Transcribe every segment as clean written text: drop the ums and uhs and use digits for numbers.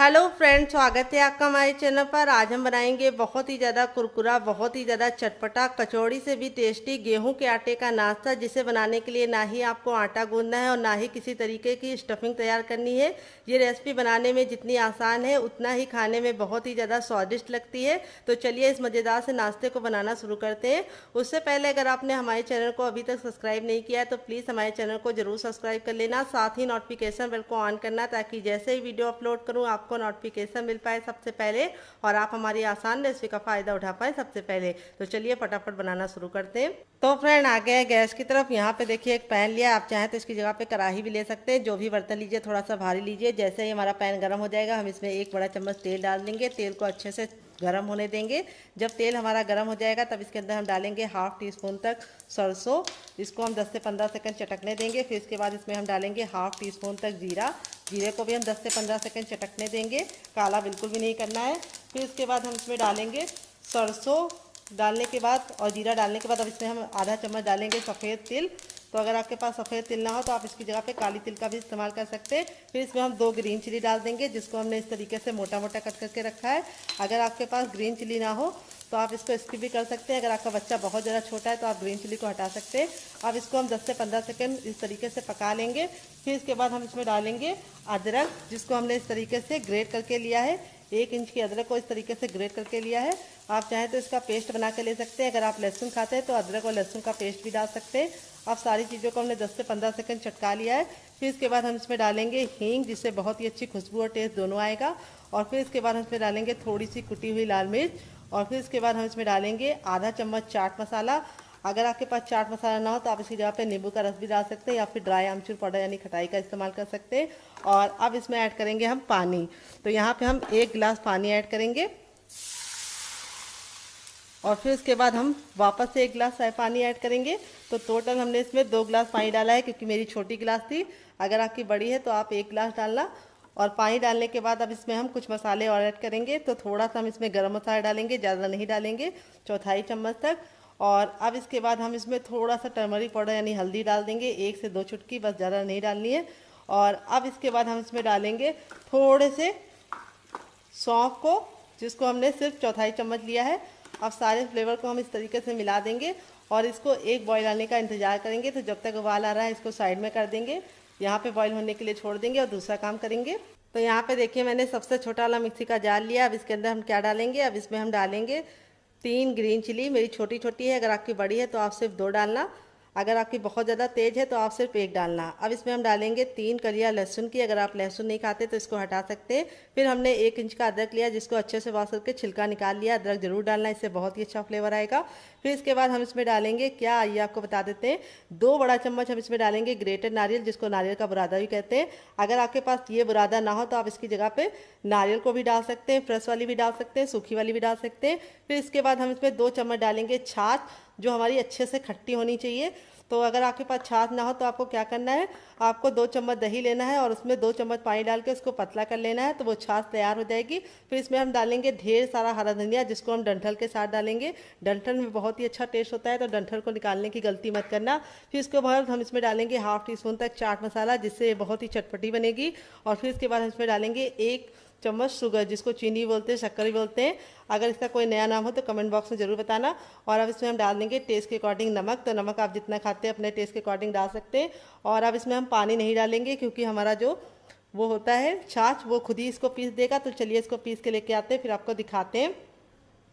Hello friends, स्वागत है आपका हमारे चैनल पर। आज हम बनाएंगे बहुत ही ज़्यादा कुरकुरा, बहुत ही ज़्यादा चटपटा, कचौड़ी से भी टेस्टी गेहूं के आटे का नाश्ता, जिसे बनाने के लिए ना ही आपको आटा गूंदना है और ना ही किसी तरीके की स्टफिंग तैयार करनी है। ये रेसिपी बनाने में जितनी आसान है उतना ही खाने में बहुत ही ज़्यादा स्वादिष्ट लगती है। तो चलिए इस मज़ेदार से नाश्ते को बनाना शुरू करते हैं। उससे पहले अगर आपने हमारे चैनल को अभी तक सब्सक्राइब नहीं किया है तो प्लीज़ हमारे चैनल को जरूर सब्सक्राइब कर लेना, साथ ही नोटिफिकेशन बेल को ऑन करना, ताकि जैसे ही वीडियो अपलोड करूँ आपको नोटिफिकेशन मिल पाए सबसे पहले और आप हमारी आसान रेसिपी का फायदा उठा पाए सबसे पहले। तो चलिए फटाफट बनाना शुरू करते हैं। तो फ्रेंड आ गए गैस की तरफ। यहाँ पे देखिए एक पैन लिया, आप चाहें तो इसकी जगह पे कढ़ाई भी ले सकते हैं। जो भी बर्तन लीजिए थोड़ा सा भारी लीजिए। जैसे ही हमारा पैन गर्म हो जाएगा हम इसमें 1 बड़ा चम्मच तेल डाल देंगे। तेल को अच्छे से गरम होने देंगे। जब तेल हमारा गरम हो जाएगा तब इसके अंदर हम डालेंगे ½ टी स्पून तक सरसों। इसको हम 10 से 15 सेकंड चटकने देंगे। फिर इसके बाद इसमें हम डालेंगे ½ टी स्पून तक जीरा। जीरे को भी हम 10 से 15 सेकंड चटकने देंगे, काला बिल्कुल भी नहीं करना है। फिर इसके बाद हम इसमें डालेंगे सरसों डालने के बाद और जीरा डालने के बाद अब इसमें हम आधा चम्मच डालेंगे सफ़ेद तिल। तो अगर आपके पास सफ़ेद तिल ना हो तो आप इसकी जगह पे काली तिल का भी इस्तेमाल कर सकते हैं। फिर इसमें हम 2 ग्रीन चिली डाल देंगे, जिसको हमने इस तरीके से मोटा मोटा कट करके रखा है। अगर आपके पास ग्रीन चिली ना हो तो आप इसको स्किप भी कर सकते हैं। अगर आपका बच्चा बहुत ज़्यादा छोटा है तो आप ग्रीन चिली को हटा सकते हैं। अब इसको हम 10 से 15 सेकंड इस तरीके से पका लेंगे। फिर इसके बाद हम इसमें डालेंगे अदरक, जिसको हमने इस तरीके से ग्रेट करके लिया है। 1 इंच की अदरक को इस तरीके से ग्रेट करके लिया है। आप चाहें तो इसका पेस्ट बना के ले सकते हैं। अगर आप लहसुन खाते हैं तो अदरक और लहसुन का पेस्ट भी डाल सकते हैं। अब सारी चीज़ों को हमने 10 से 15 सेकंड चटका लिया है। फिर इसके बाद हम इसमें डालेंगे हींग, जिससे बहुत ही अच्छी खुशबू और टेस्ट दोनों आएगा। और फिर इसके बाद हम इसमें डालेंगे थोड़ी सी कुटी हुई लाल मिर्च। और फिर इसके बाद हम इसमें डालेंगे आधा चम्मच चाट मसाला। अगर आपके पास चाट मसाला ना हो तो आप इसकी जगह पे नींबू का रस भी डाल सकते हैं या फिर ड्राई आमचूर पाउडर यानी खटाई का इस्तेमाल कर सकते हैं। और अब इसमें ऐड करेंगे हम पानी। तो यहाँ पे हम 1 गिलास पानी ऐड करेंगे और फिर इसके बाद हम वापस से 1 गिलास पानी ऐड करेंगे। तो टोटल हमने इसमें 2 गिलास पानी डाला है, क्योंकि मेरी छोटी गिलास थी। अगर आपकी बड़ी है तो आप 1 गिलास डालना। और पानी डालने के बाद अब इसमें हम कुछ मसाले और ऐड करेंगे। तो थोड़ा सा हम इसमें गरम मसाला डालेंगे, ज़्यादा नहीं डालेंगे, 1/4 चम्मच तक। और अब इसके बाद हम इसमें थोड़ा सा टर्मरिक पाउडर यानी हल्दी डाल देंगे, 1 से 2 चुटकी, बस ज़्यादा नहीं डालनी है। और अब इसके बाद हम इसमें डालेंगे थोड़े से सौंफ को, जिसको हमने सिर्फ 1/4 चम्मच लिया है। अब सारे फ्लेवर को हम इस तरीके से मिला देंगे और इसको एक बॉईल आने का इंतजार करेंगे। तो जब तक उबाल आ रहा है इसको साइड में कर देंगे, यहाँ पे बॉईल होने के लिए छोड़ देंगे और दूसरा काम करेंगे। तो यहाँ पे देखिए मैंने सबसे छोटा वाला मिक्सी का जार लिया। अब इसके अंदर हम क्या डालेंगे, अब इसमें हम डालेंगे 3 ग्रीन चिली। मेरी छोटी छोटी है, अगर आपकी बड़ी है तो आप सिर्फ 2 डालना। अगर आपकी बहुत ज़्यादा तेज़ है तो आप सिर्फ 1 डालना। अब इसमें हम डालेंगे 3 कलियां लहसुन की। अगर आप लहसुन नहीं खाते तो इसको हटा सकते हैं। फिर हमने 1 इंच का अदरक लिया, जिसको अच्छे से वॉश करके छिलका निकाल लिया। अदरक जरूर डालना, इससे बहुत ही अच्छा फ्लेवर आएगा। फिर इसके बाद हम इसमें डालेंगे क्या, आइए आपको बता देते हैं। 2 बड़ा चम्मच हम इसमें डालेंगे ग्रेटेड नारियल, जिसको नारियल का बुरादा भी कहते हैं। अगर आपके पास ये बुरादा ना हो तो आप इसकी जगह पे नारियल को भी डाल सकते हैं, फ्रेश वाली भी डाल सकते हैं, सूखी वाली भी डाल सकते हैं। फिर इसके बाद हम इसमें 2 चम्मच डालेंगे छाछ, जो हमारी अच्छे से खट्टी होनी चाहिए। तो अगर आपके पास छाछ ना हो तो आपको क्या करना है, आपको 2 चम्मच दही लेना है और उसमें 2 चम्मच पानी डाल के उसको पतला कर लेना है, तो वो छाछ तैयार हो जाएगी। फिर इसमें हम डालेंगे ढेर सारा हरा धनिया, जिसको हम डंठल के साथ डालेंगे। डंठल में बहुत ही अच्छा टेस्ट होता है, तो डंठल को निकालने की गलती मत करना। फिर इसके बाद हम इसमें डालेंगे ½ टी स्पून तक चाट मसाला, जिससे बहुत ही चटपटी बनेगी। और फिर इसके बाद हम इसमें डालेंगे 1 चम्मच शुगर, जिसको चीनी बोलते हैं, शक्कर भी बोलते हैं। अगर इसका कोई नया नाम हो तो कमेंट बॉक्स में ज़रूर बताना। और अब इसमें हम डाल देंगे टेस्ट के अकॉर्डिंग नमक। तो नमक आप जितना खाते हैं अपने टेस्ट के अकॉर्डिंग डाल सकते हैं। और अब इसमें हम पानी नहीं डालेंगे, क्योंकि हमारा जो वो होता है छाछ, वो खुद ही इसको पीस देगा। तो चलिए इसको पीस के लेके आते हैं, फिर आपको दिखाते हैं।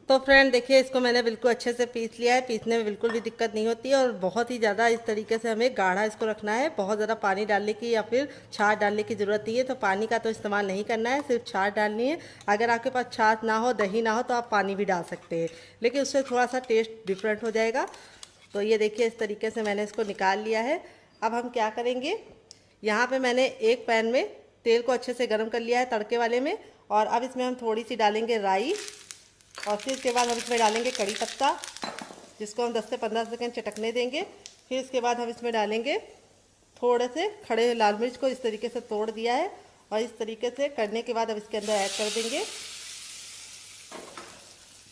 तो फ्रेंड देखिए, इसको मैंने बिल्कुल अच्छे से पीस लिया है। पीसने में बिल्कुल भी दिक्कत नहीं होती है और बहुत ही ज़्यादा इस तरीके से हमें गाढ़ा इसको रखना है। बहुत ज़्यादा पानी डालने की या फिर छाछ डालने की ज़रूरत नहीं है। तो पानी का तो इस्तेमाल नहीं करना है, सिर्फ छाछ डालनी है। अगर आपके पास छाछ ना हो, दही ना हो, तो आप पानी भी डाल सकते हैं, लेकिन उससे थोड़ा सा टेस्ट डिफरेंट हो जाएगा। तो ये देखिए इस तरीके से मैंने इसको निकाल लिया है। अब हम क्या करेंगे, यहाँ पर मैंने एक पैन में तेल को अच्छे से गर्म कर लिया है तड़के वाले में। और अब इसमें हम थोड़ी सी डालेंगे राई। और फिर इसके बाद हम इसमें डालेंगे कड़ी पत्ता, जिसको हम 10 से 15 सेकंड चटकने देंगे। फिर इसके बाद हम इसमें डालेंगे थोड़े से खड़े हुए लाल मिर्च को इस तरीके से तोड़ दिया है। और इस तरीके से करने के बाद अब इसके अंदर ऐड कर देंगे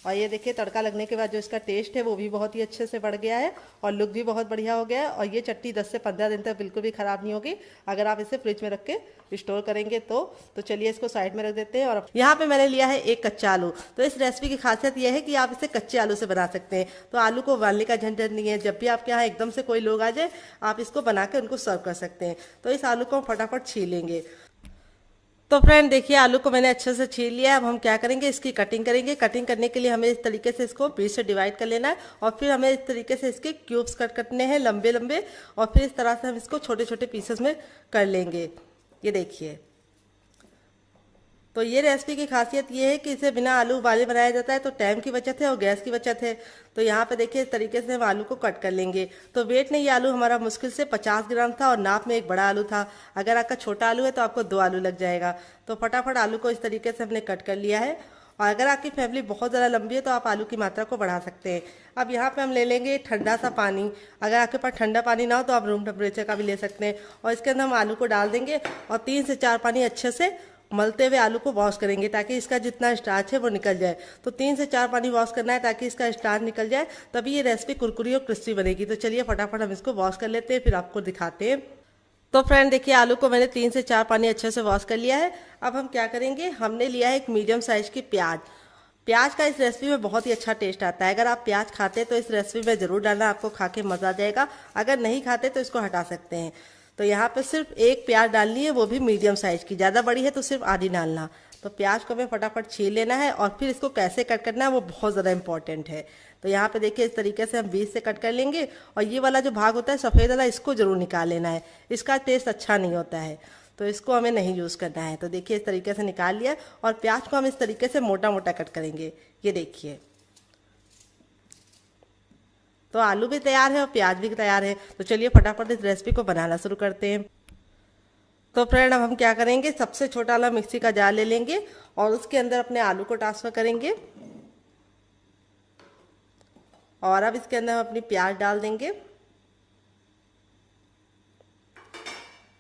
और ये देखिए तड़का लगने के बाद जो इसका टेस्ट है वो भी बहुत ही अच्छे से बढ़ गया है और लुक भी बहुत बढ़िया हो गया है। और ये चटनी 10 से 15 दिन तक बिल्कुल भी ख़राब नहीं होगी अगर आप इसे फ्रिज में रख के स्टोर करेंगे तो चलिए इसको साइड में रख देते हैं। और यहाँ पे मैंने लिया है एक कच्चा आलू। तो इस रेसिपी की खासियत यह है कि आप इसे कच्चे आलू से बना सकते हैं, तो आलू को उबालने का झंझट नहीं है। जब भी आपके यहाँ एकदम से कोई लोग आ जाए आप इसको बना के उनको सर्व कर सकते हैं। तो इस आलू को हम फटाफट छील लेंगे। तो फ्रेंड देखिए आलू को मैंने अच्छे से छील लिया है। अब हम क्या करेंगे, इसकी कटिंग करेंगे। कटिंग करने के लिए हमें इस तरीके से इसको बीच से डिवाइड कर लेना है और फिर हमें इस तरीके से इसके क्यूब्स कट करने हैं लंबे लंबे, और फिर इस तरह से हम इसको छोटे छोटे पीसेस में कर लेंगे। ये देखिए, तो ये रेसिपी की खासियत ये है कि इसे बिना आलू उबाले बनाया जाता है, तो टाइम की बचत है और गैस की बचत है। तो यहाँ पे देखिए इस तरीके से हम आलू को कट कर लेंगे। तो वेट में ये आलू हमारा मुश्किल से 50 ग्राम था और नाप में एक बड़ा आलू था। अगर आपका छोटा आलू है तो आपको 2 आलू लग जाएगा। तो फटाफट आलू को इस तरीके से हमने कट कर लिया है। और अगर आपकी फैमिली बहुत ज़्यादा लंबी है तो आप आलू की मात्रा को बढ़ा सकते हैं। अब यहाँ पे हम ले लेंगे ठंडा सा पानी। अगर आपके पास ठंडा पानी ना हो तो आप रूम टेम्परेचर का भी ले सकते हैं। और इसके अंदर हम आलू को डाल देंगे और 3 से 4 पानी अच्छे से मलते हुए आलू को वॉश करेंगे ताकि इसका जितना स्टार्च है वो निकल जाए। तो 3 से 4 पानी वॉश करना है ताकि इसका स्टार्च निकल जाए, तभी ये रेसिपी कुरकुरी और क्रिस्पी बनेगी। तो चलिए फटाफट हम इसको वॉश कर लेते हैं, फिर आपको दिखाते हैं। तो फ्रेंड देखिए आलू को मैंने 3 से 4 पानी अच्छे से वॉश कर लिया है। अब हम क्या करेंगे, हमने लिया है एक मीडियम साइज की प्याज। प्याज का इस रेसिपी में बहुत ही अच्छा टेस्ट आता है। अगर आप प्याज खाते हैं तो इस रेसिपी में ज़रूर डालना, आपको खा के मज़ा आ जाएगा। अगर नहीं खाते तो इसको हटा सकते हैं। तो यहाँ पे सिर्फ एक प्याज डालनी है, वो भी मीडियम साइज की। ज़्यादा बड़ी है तो सिर्फ आधी डालना। तो प्याज को हमें फटाफट छील लेना है और फिर इसको कैसे कट करना है वो बहुत ज़्यादा इंपॉर्टेंट है। तो यहाँ पे देखिए इस तरीके से हम बीच से कट कर लेंगे और ये वाला जो भाग होता है सफ़ेद वाला, इसको ज़रूर निकाल लेना है। इसका टेस्ट अच्छा नहीं होता है, तो इसको हमें नहीं यूज़ करना है। तो देखिए इस तरीके से निकाल लिया और प्याज को हम इस तरीके से मोटा मोटा कट करेंगे। ये देखिए, तो आलू भी तैयार है और प्याज भी तैयार है। तो चलिए फटाफट इस रेसिपी को बनाना शुरू करते हैं। तो फ्रेंड अब हम क्या करेंगे, सबसे छोटा वाला मिक्सी का जार ले लेंगे और उसके अंदर अपने आलू को ट्रांसफर करेंगे। और अब इसके अंदर हम अपनी प्याज डाल देंगे।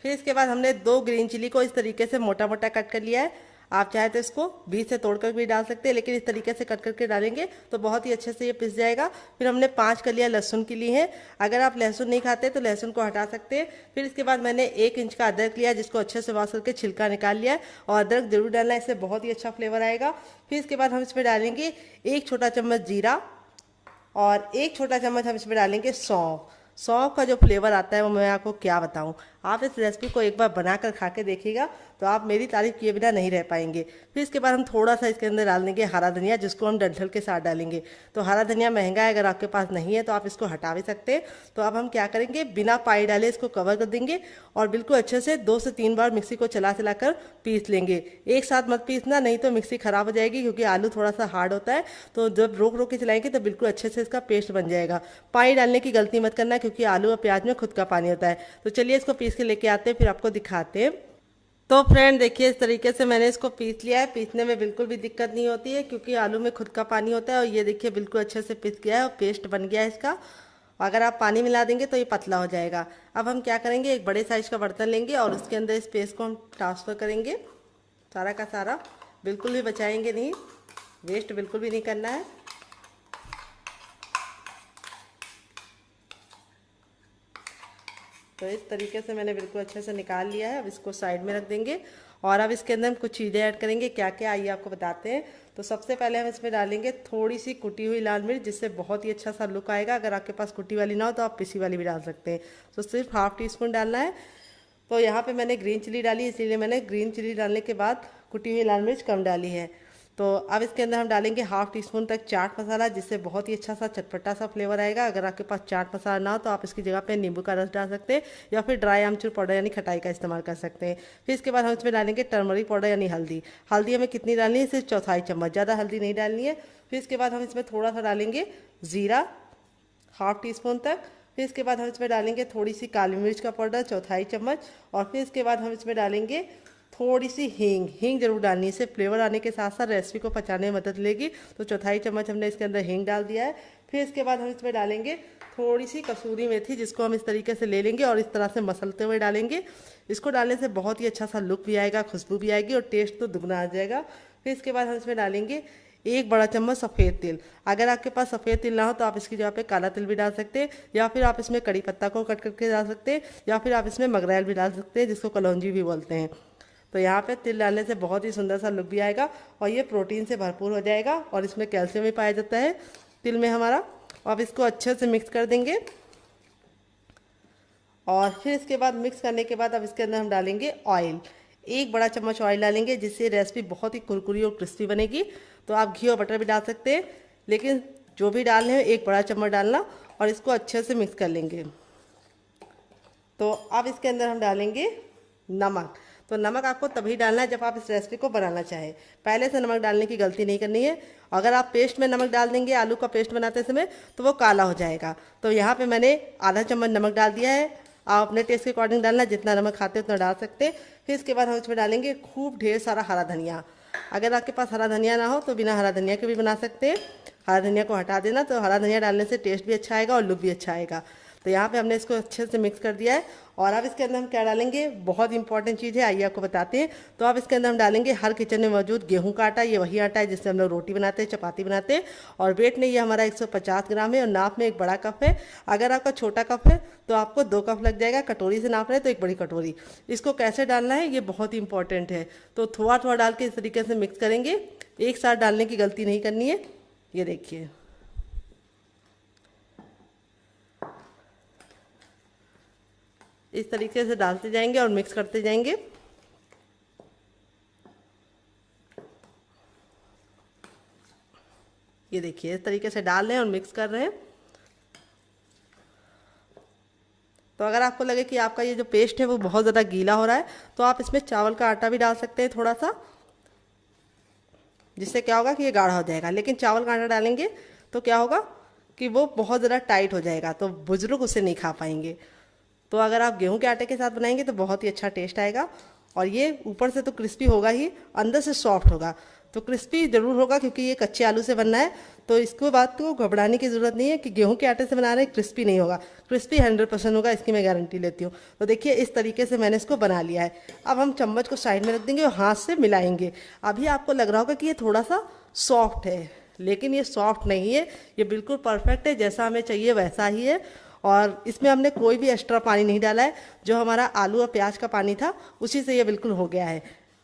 फिर इसके बाद हमने 2 ग्रीन चिली को इस तरीके से मोटा मोटा कट कर लिया है। आप चाहे तो इसको बीच से तोड़कर भी डाल सकते हैं, लेकिन इस तरीके से कट करके डालेंगे तो बहुत ही अच्छे से ये पिस जाएगा। फिर हमने 5 कलियां लहसुन की ली हैं। अगर आप लहसुन नहीं खाते तो लहसुन को हटा सकते हैं। फिर इसके बाद मैंने 1 इंच का अदरक लिया, जिसको अच्छे से वॉश करके छिलका निकाल लिया है। और अदरक जरूर डालना है, इससे बहुत ही अच्छा फ्लेवर आएगा। फिर इसके बाद हम इसमें डालेंगे 1 छोटा चम्मच जीरा और 1 छोटा चम्मच हम इसमें डालेंगे सौंफ। सौंफ का जो फ्लेवर आता है वो मैं आपको क्या बताऊं। आप इस रेसिपी को एक बार बनाकर खा के देखिएगा तो आप मेरी तारीफ किए बिना नहीं रह पाएंगे। फिर इसके बाद हम थोड़ा सा इसके अंदर डाल देंगे हरा धनिया, जिसको हम डंठल के साथ डालेंगे। तो हरा धनिया महंगा है, अगर आपके पास नहीं है तो आप इसको हटा भी सकते हैं। तो अब हम क्या करेंगे, बिना पानी डाले इसको कवर कर देंगे और बिल्कुल अच्छे से 2 से 3 बार मिक्सी को चला चला कर पीस लेंगे। एक साथ मत पीसना, नहीं तो मिक्सी खराब हो जाएगी, क्योंकि आलू थोड़ा सा हार्ड होता है। तो जब रोक रोक के चलाएंगे तो बिल्कुल अच्छे से इसका पेस्ट बन जाएगा। पानी डालने की गलती मत करना, क्योंकि आलू और प्याज में खुद का पानी होता है। तो चलिए इसको पीस के लेके आते हैं, फिर आपको दिखाते हैं। तो फ्रेंड देखिए इस तरीके से मैंने इसको पीस लिया है। पीसने में बिल्कुल भी दिक्कत नहीं होती है, क्योंकि आलू में खुद का पानी होता है। और ये देखिए बिल्कुल अच्छे से पीस गया है और पेस्ट बन गया है इसका। अगर आप पानी मिला देंगे तो ये पतला हो जाएगा। अब हम क्या करेंगे, एक बड़े साइज का बर्तन लेंगे और उसके अंदर इस पेस्ट को हम ट्रांसफ़र करेंगे। सारा का सारा, बिल्कुल भी बचाएंगे नहीं, वेस्ट बिल्कुल भी नहीं करना है। तो इस तरीके से मैंने बिल्कुल अच्छे से निकाल लिया है। अब इसको साइड में रख देंगे और अब इसके अंदर हम कुछ चीज़ें ऐड करेंगे। क्या क्या आइए आपको बताते हैं। तो सबसे पहले हम इसमें डालेंगे थोड़ी सी कुटी हुई लाल मिर्च, जिससे बहुत ही अच्छा सा लुक आएगा। अगर आपके पास कुटी वाली ना हो तो आप पिसी वाली भी डाल सकते हैं। तो सिर्फ ½ टीस्पून डालना है। तो यहाँ पे मैंने ग्रीन चिली डाली, इसीलिए मैंने ग्रीन चिली डालने के बाद कुटी हुई लाल मिर्च कम डाली है। तो अब इसके अंदर हम डालेंगे ½ टीस्पून तक चाट मसाला, जिससे बहुत ही अच्छा सा चटपटा सा फ्लेवर आएगा। अगर आपके पास चाट मसाला ना हो तो आप इसकी जगह पे नींबू का रस डाल सकते हैं या फिर ड्राई आमचूर पाउडर यानी खटाई का इस्तेमाल कर सकते हैं। फिर इसके बाद हम इसमें डालेंगे टर्मरिक पाउडर यानी हल्दी। हल्दी हमें कितनी डालनी है, सिर्फ 1/4 चम्मच, ज़्यादा हल्दी नहीं डालनी है। फिर इसके बाद हम इसमें थोड़ा सा डालेंगे ज़ीरा ½ टीस्पून तक। फिर इसके बाद हम इसमें डालेंगे थोड़ी सी काली मिर्च का पाउडर 1/4 चम्मच। और फिर इसके बाद हम इसमें डालेंगे थोड़ी सी हींग जरूर डालनी है, इससे फ्लेवर आने के साथ साथ रेसिपी को पचाने में मदद लेगी। तो 1/4 चम्मच हमने इसके अंदर हींग डाल दिया है। फिर इसके बाद हम इसमें डालेंगे थोड़ी सी कसूरी मेथी, जिसको हम इस तरीके से ले लेंगे और इस तरह से मसलते हुए डालेंगे। इसको डालने से बहुत ही अच्छा सा लुक भी आएगा, खुशबू भी आएगी और टेस्ट तो दुगना आ जाएगा। फिर इसके बाद हम इसमें डालेंगे 1 बड़ा चम्मच सफ़ेद तिल। अगर आपके पास सफ़ेद तिल ना हो तो आप इसकी जगह पे काला तिल भी डाल सकते हैं, या फिर आप इसमें कड़ी पत्ता को कट करके डाल सकते हैं, या फिर आप इसमें मगरैल भी डाल सकते हैं जिसको कलौंजी भी बोलते हैं। तो यहाँ पे तिल डालने से बहुत ही सुंदर सा लुक भी आएगा और ये प्रोटीन से भरपूर हो जाएगा और इसमें कैल्शियम भी पाया जाता है तिल में हमारा। अब इसको अच्छे से मिक्स कर देंगे और फिर इसके बाद मिक्स करने के बाद अब इसके अंदर हम डालेंगे ऑयल। 1 बड़ा चम्मच ऑयल डालेंगे जिससे रेसिपी बहुत ही कुरकुरी और क्रिस्पी बनेगी। तो आप घी और बटर भी डाल सकते हैं, लेकिन जो भी डालने हैं 1 बड़ा चम्मच डालना और इसको अच्छे से मिक्स कर लेंगे। तो अब इसके अंदर हम डालेंगे नमक। तो नमक आपको तभी डालना है जब आप इस रेसिपी को बनाना चाहें, पहले से नमक डालने की गलती नहीं करनी है। अगर आप पेस्ट में नमक डाल देंगे आलू का पेस्ट बनाते समय तो वो काला हो जाएगा। तो यहाँ पे मैंने आधा चम्मच नमक डाल दिया है। आप अपने टेस्ट के अकॉर्डिंग डालना, जितना नमक खाते हैं उतना डाल सकते हैं। फिर इसके बाद हम इसमें डालेंगे खूब ढेर सारा हरा धनिया। अगर आपके पास हरा धनिया ना हो तो बिना हरा धनिया के भी बना सकते हैं। हरा धनिया को हटा देना, तो हरा धनिया डालने से टेस्ट भी अच्छा आएगा और लुक भी अच्छा आएगा। तो यहाँ पे हमने इसको अच्छे से मिक्स कर दिया है और अब इसके अंदर हम क्या डालेंगे, बहुत इंपॉर्टेंट चीज़ है, आइए आपको बताते हैं। तो अब इसके अंदर हम डालेंगे हर किचन में मौजूद गेहूं का आटा। ये वही आटा है जिससे हम लोग रोटी बनाते हैं, चपाती बनाते हैं। और वेट में ये हमारा 150 ग्राम है और नाप में 1 बड़ा कप है। अगर आपका छोटा कप है तो आपको 2 कप लग जाएगा, कटोरी से नाप रहे हैं तो 1 बड़ी कटोरी। इसको कैसे डालना है ये बहुत इंपॉर्टेंट है। तो थोड़ा थोड़ा डाल के इस तरीके से मिक्स करेंगे, एक साथ डालने की गलती नहीं करनी है। ये देखिए, इस तरीके से डालते जाएंगे और मिक्स करते जाएंगे। ये देखिए, इस तरीके से डाल रहे हैं और मिक्स कर रहे हैं। तो अगर आपको लगे कि आपका ये जो पेस्ट है वो बहुत ज़्यादा गीला हो रहा है तो आप इसमें चावल का आटा भी डाल सकते हैं थोड़ा सा, जिससे क्या होगा कि ये गाढ़ा हो जाएगा। लेकिन चावल का आटा डालेंगे तो क्या होगा कि वो बहुत ज़्यादा टाइट हो जाएगा, तो बुजुर्ग उसे नहीं खा पाएंगे। तो अगर आप गेहूं के आटे के साथ बनाएंगे तो बहुत ही अच्छा टेस्ट आएगा और ये ऊपर से तो क्रिस्पी होगा ही, अंदर से सॉफ्ट होगा। तो क्रिस्पी ज़रूर होगा क्योंकि ये कच्चे आलू से बनना है। तो इसको बात को घबराने की ज़रूरत नहीं है कि गेहूं के आटे से बना रहे हैं क्रिस्पी नहीं होगा। क्रिस्पी 100% होगा, इसकी मैं गारंटी लेती हूँ। तो देखिए, इस तरीके से मैंने इसको बना लिया है। अब हम चम्मच को साइड में रख देंगे और हाथ से मिलाएंगे। अभी आपको लग रहा होगा कि ये थोड़ा सा सॉफ्ट है, लेकिन ये सॉफ्ट नहीं है, ये बिल्कुल परफेक्ट है, जैसा हमें चाहिए वैसा ही है। और इसमें हमने कोई भी एक्स्ट्रा पानी नहीं डाला है, जो हमारा आलू और प्याज का पानी था उसी से ये बिल्कुल हो गया है।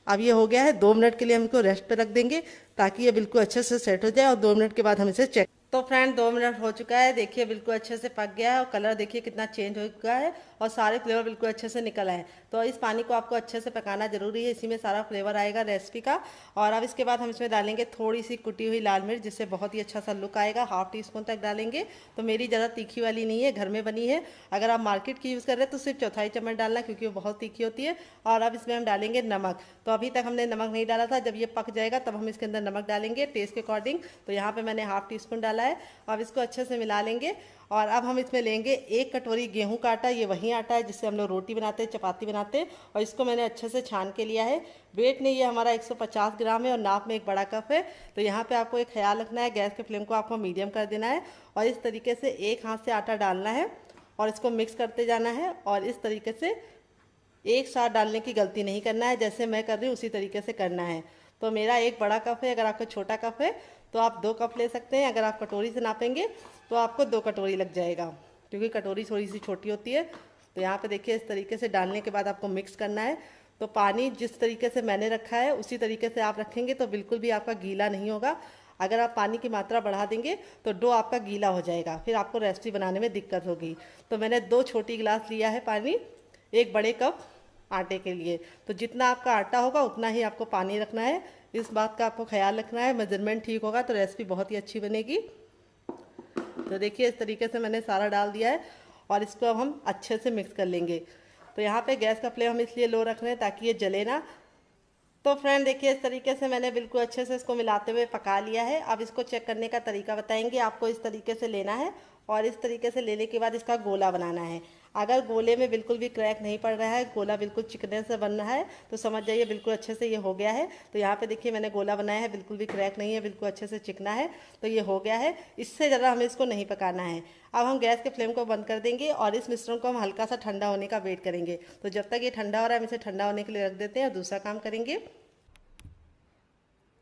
अब ये हो गया है, 2 मिनट के लिए हम इसको रेस्ट पे रख देंगे ताकि ये बिल्कुल अच्छे से सेट हो जाए और 2 मिनट के बाद हम इसे चेक। तो फ्रेंड 2 मिनट हो चुका है, देखिए बिल्कुल अच्छे से पक गया है और कलर देखिए कितना चेंज हो चुका है और सारे फ्लेवर बिल्कुल अच्छे से निकल आए। तो इस पानी को आपको अच्छे से पकाना जरूरी है, इसी में सारा फ्लेवर आएगा रेसिपी का। और अब इसके बाद हम इसमें डालेंगे थोड़ी सी कुटी हुई लाल मिर्च, जिससे बहुत ही अच्छा सा लुक आएगा। 1/2 टीस्पून तक डालेंगे। तो मेरी ज़्यादा तीखी वाली नहीं है, घर में बनी है। अगर आप मार्केट की यूज़ कर रहे हैं तो सिर्फ 1/4 चम्मच डालना, क्योंकि वो बहुत तीखी होती है। और अब इसमें हम डालेंगे नमक। तो अभी तक हमने नमक नहीं डाला था, जब ये पक जाएगा तब हम इसके अंदर नमक डालेंगे टेस्ट के अकॉर्डिंग। तो यहाँ पे मैंने 1/2 टीस्पून डाला है। अब इसको अच्छे से मिला लेंगे और अब हम इसमें लेंगे 1 कटोरी गेहूं का आटा। ये वही आटा है जिससे हम लोग रोटी बनाते हैं, चपाती बनाते हैं। और इसको मैंने अच्छे से छान के लिया है। वेट में ये हमारा 150 ग्राम है और नाप में 1 बड़ा कप है। तो यहाँ पे आपको एक ख्याल रखना है, गैस के फ्लेम को आपको मीडियम कर देना है और इस तरीके से एक हाथ से आटा डालना है और इसको मिक्स करते जाना है। और इस तरीके से एक साथ डालने की गलती नहीं करना है, जैसे मैं कर रही हूँ उसी तरीके से करना है। तो मेरा 1 बड़ा कप है, अगर आपका छोटा कप है तो आप 2 कप ले सकते हैं। अगर आप कटोरी से नापेंगे तो आपको 2 कटोरी लग जाएगा, क्योंकि कटोरी थोड़ी सी छोटी होती है। तो यहाँ पे देखिए, इस तरीके से डालने के बाद आपको मिक्स करना है। तो पानी जिस तरीके से मैंने रखा है उसी तरीके से आप रखेंगे तो बिल्कुल भी आपका गीला नहीं होगा। अगर आप पानी की मात्रा बढ़ा देंगे तो डो आपका गीला हो जाएगा, फिर आपको रेसिपी बनाने में दिक्कत होगी। तो मैंने 2 छोटी गिलास लिया है पानी 1 बड़े कप आटे के लिए। तो जितना आपका आटा होगा उतना ही आपको पानी रखना है, इस बात का आपको ख्याल रखना है। मेजरमेंट ठीक होगा तो रेसिपी बहुत ही अच्छी बनेगी। तो देखिए, इस तरीके से मैंने सारा डाल दिया है और इसको अब हम अच्छे से मिक्स कर लेंगे। तो यहाँ पे गैस का फ्लेम हम इसलिए लो रख रहे हैं ताकि ये जले ना। तो फ्रेंड देखिए, इस तरीके से मैंने बिल्कुल अच्छे से इसको मिलाते हुए पका लिया है। अब इसको चेक करने का तरीका बताएंगे। आपको इस तरीके से लेना है और इस तरीके से लेने के बाद इसका गोला बनाना है। अगर गोले में बिल्कुल भी क्रैक नहीं पड़ रहा है, गोला बिल्कुल चिकने से बन रहा है, तो समझ जाइए बिल्कुल अच्छे से ये हो गया है। तो यहाँ पे देखिए, मैंने गोला बनाया है, बिल्कुल भी क्रैक नहीं है, बिल्कुल अच्छे से चिकना है। तो ये हो गया है। इससे ज़्यादा हमें इसको नहीं पकाना है। अब हम गैस के फ्लेम को बंद कर देंगे और इस मिश्रण को हम हल्का सा ठंडा होने का वेट करेंगे। तो जब तक ये ठंडा हो रहा है हम इसे ठंडा होने के लिए रख देते हैं और दूसरा काम करेंगे।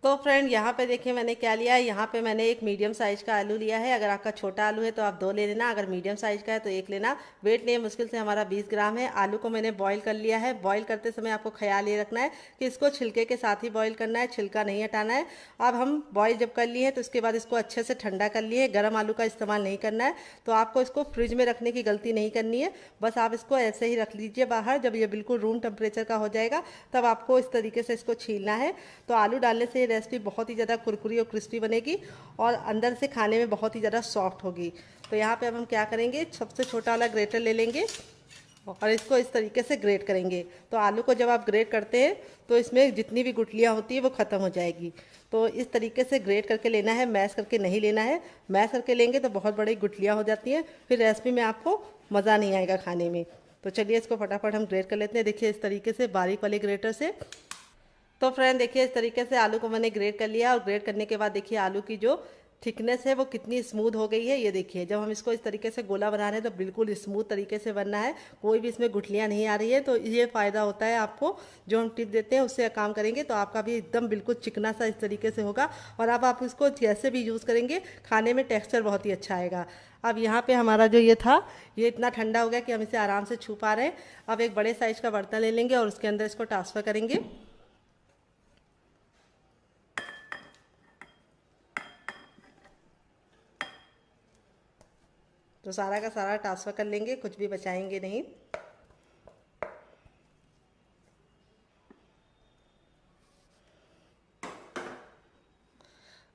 तो फ्रेंड यहाँ पे देखिए मैंने क्या लिया है। यहाँ पे मैंने एक मीडियम साइज़ का आलू लिया है। अगर आपका छोटा आलू है तो आप 2 ले लेना, अगर मीडियम साइज़ का है तो 1 लेना। वेट नहीं है, मुश्किल से हमारा 20 ग्राम है। आलू को मैंने बॉईल कर लिया है। बॉईल करते समय आपको ख्याल ये रखना है कि इसको छिलके के साथ ही बॉईल करना है, छिलका नहीं हटाना है। अब हम बॉईल जब कर लिए हैं तो उसके बाद इसको अच्छे से ठंडा कर लिए। गर्म आलू का इस्तेमाल नहीं करना है, तो आपको इसको फ्रिज में रखने की गलती नहीं करनी है। बस आप इसको ऐसे ही रख लीजिए बाहर। जब ये बिल्कुल रूम टेम्परेचर का हो जाएगा तब आपको इस तरीके से इसको छीलना है। तो आलू डालने से ये रेसिपी बहुत ही ज़्यादा कुरकुरी और क्रिस्पी बनेगी और अंदर से खाने में बहुत ही ज़्यादा सॉफ्ट होगी। तो यहाँ पे अब हम क्या करेंगे, सबसे छोटा वाला ग्रेटर ले लेंगे और इसको इस तरीके से ग्रेट करेंगे। तो आलू को जब आप ग्रेट करते हैं तो इसमें जितनी भी गुठलियाँ होती है वो ख़त्म हो जाएगी। तो इस तरीके से ग्रेट करके लेना है, मैश करके नहीं लेना है। मैश करके लेंगे तो बहुत बड़ी गुठलियाँ हो जाती हैं, फिर रेसिपी में आपको मज़ा नहीं आएगा खाने में। तो चलिए इसको फटाफट हम ग्रेट कर लेते हैं। देखिए इस तरीके से बारीक वाले ग्रेटर से। तो फ्रेंड देखिए इस तरीके से आलू को मैंने ग्रेट कर लिया और ग्रेट करने के बाद देखिए आलू की जो थिकनेस है वो कितनी स्मूथ हो गई है। ये देखिए जब हम इसको इस तरीके से गोला बना रहे हैं तो बिल्कुल स्मूथ तरीके से बनना है, कोई भी इसमें गुठलियाँ नहीं आ रही है। तो ये फ़ायदा होता है आपको, जो हम टिप देते हैं उससे काम करेंगे तो आपका भी एकदम बिल्कुल चिकना सा इस तरीके से होगा। और अब आप इसको जैसे भी यूज़ करेंगे खाने में टेक्स्चर बहुत ही अच्छा आएगा। अब यहाँ पे हमारा जो ये था ये इतना ठंडा हो गया कि हम इसे आराम से छू पा रहे हैं। अब एक बड़े साइज़ का बर्तन ले लेंगे और उसके अंदर इसको ट्रांसफ़र करेंगे। तो सारा का सारा ट्रांसफ़र कर लेंगे, कुछ भी बचाएंगे नहीं।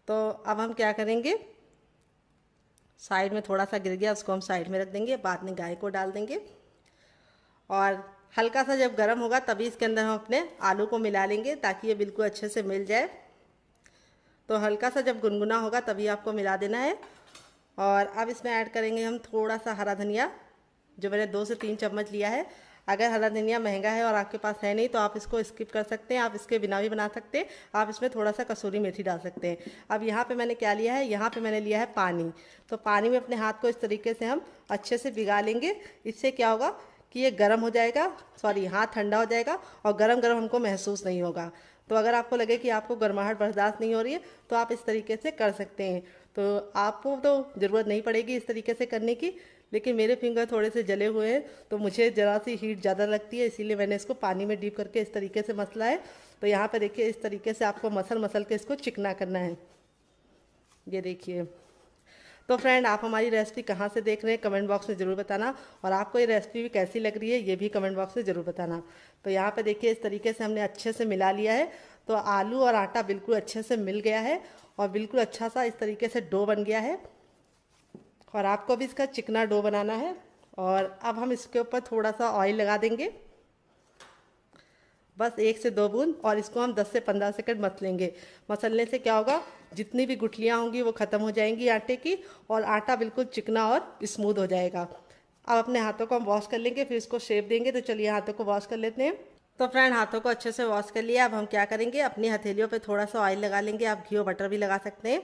तो अब हम क्या करेंगे, साइड में थोड़ा सा गिर गया उसको हम साइड में रख देंगे, बाद में गाय को डाल देंगे और हल्का सा जब गर्म होगा तभी इसके अंदर हम अपने आलू को मिला लेंगे ताकि ये बिल्कुल अच्छे से मिल जाए। तो हल्का सा जब गुनगुना होगा तभी आपको मिला देना है। और अब इसमें ऐड करेंगे हम थोड़ा सा हरा धनिया, जो मैंने 2 से 3 चम्मच लिया है। अगर हरा धनिया महंगा है और आपके पास है नहीं तो आप इसको स्किप कर सकते हैं, आप इसके बिना भी बना सकते हैं। आप इसमें थोड़ा सा कसूरी मेथी डाल सकते हैं। अब यहाँ पे मैंने क्या लिया है, यहाँ पे मैंने लिया है पानी। तो पानी में अपने हाथ को इस तरीके से हम अच्छे से भिगा लेंगे। इससे क्या होगा कि ये गर्म हो जाएगा, सॉरी हाथ ठंडा हो जाएगा और गरम गरम हमको महसूस नहीं होगा। तो अगर आपको लगे कि आपको गर्माहट बर्दाश्त नहीं हो रही है तो आप इस तरीके से कर सकते हैं। तो आपको तो ज़रूरत नहीं पड़ेगी इस तरीके से करने की, लेकिन मेरे फिंगर थोड़े से जले हुए हैं तो मुझे ज़रा सी हीट ज़्यादा लगती है, इसीलिए मैंने इसको पानी में डीप करके इस तरीके से मसला है। तो यहाँ पे देखिए इस तरीके से आपको मसल मसल के इसको चिकना करना है। ये देखिए। तो फ्रेंड आप हमारी रेसिपी कहाँ से देख रहे हैं कमेंट बॉक्स में ज़रूर बताना, और आपको ये रेसिपी भी कैसी लग रही है ये भी कमेंट बॉक्स में ज़रूर बताना। तो यहाँ पे देखिए इस तरीके से हमने अच्छे से मिला लिया है। तो आलू और आटा बिल्कुल अच्छे से मिल गया है और बिल्कुल अच्छा सा इस तरीके से डो बन गया है। और आपको भी इसका चिकना डो बनाना है। और अब हम इसके ऊपर थोड़ा सा ऑयल लगा देंगे, बस 1 से 2 बूंद, और इसको हम 10 से 15 सेकंड मसलेंगे। मसलने से क्या होगा, जितनी भी गुठलियाँ होंगी वो ख़त्म हो जाएंगी आटे की और आटा बिल्कुल चिकना और स्मूथ हो जाएगा। अब अपने हाथों को हम वॉश कर लेंगे, फिर इसको शेप देंगे। तो चलिए हाथों को वॉश कर लेते हैं। तो फ्रेंड हाथों को अच्छे से वॉश कर लिया। अब हम क्या करेंगे, अपनी हथेलियों पे थोड़ा सा ऑयल लगा लेंगे, आप घी और बटर भी लगा सकते हैं।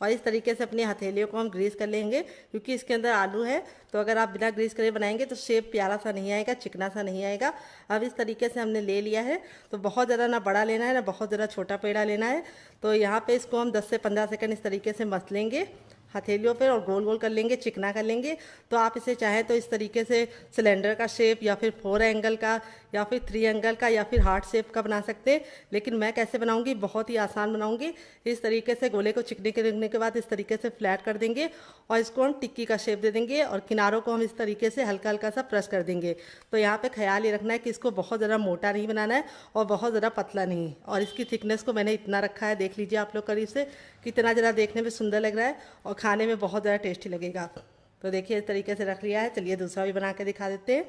और इस तरीके से अपनी हथेलियों को हम ग्रीस कर लेंगे, क्योंकि इसके अंदर आलू है। तो अगर आप बिना ग्रीस करे बनाएंगे तो शेप प्यारा सा नहीं आएगा, चिकना सा नहीं आएगा। अब इस तरीके से हमने ले लिया है। तो बहुत ज़्यादा ना बड़ा लेना है ना बहुत ज़्यादा छोटा पेड़ा लेना है। तो यहाँ पे इसको हम 10 से 15 सेकंड इस तरीके से मस लेंगे हथेलियों पर और गोल गोल कर लेंगे, चिकना कर लेंगे। तो आप इसे चाहें तो इस तरीके से सिलेंडर का शेप या फिर 4 एंगल का या फिर 3 एंगल का या फिर हार्ट शेप का बना सकते हैं। लेकिन मैं कैसे बनाऊंगी, बहुत ही आसान बनाऊंगी। इस तरीके से गोले को चिकने करने के बाद इस तरीके से फ्लैट कर देंगे और इसको हम टिक्की का शेप दे देंगे और किनारों को हम इस तरीके से हल्का हल्का सा प्रेस कर देंगे। तो यहाँ पे ख्याल ये रखना है कि इसको बहुत ज़्यादा मोटा नहीं बनाना है और बहुत ज़्यादा पतला नहीं। और इसकी थिकनेस को मैंने इतना रखा है, देख लीजिए आप लोग करीब से, कितना ज़रा देखने में सुंदर लग रहा है और खाने में बहुत ज़्यादा टेस्टी लगेगा। तो देखिए इस तरीके से रख लिया है। चलिए दूसरा भी बना के दिखा देते हैं।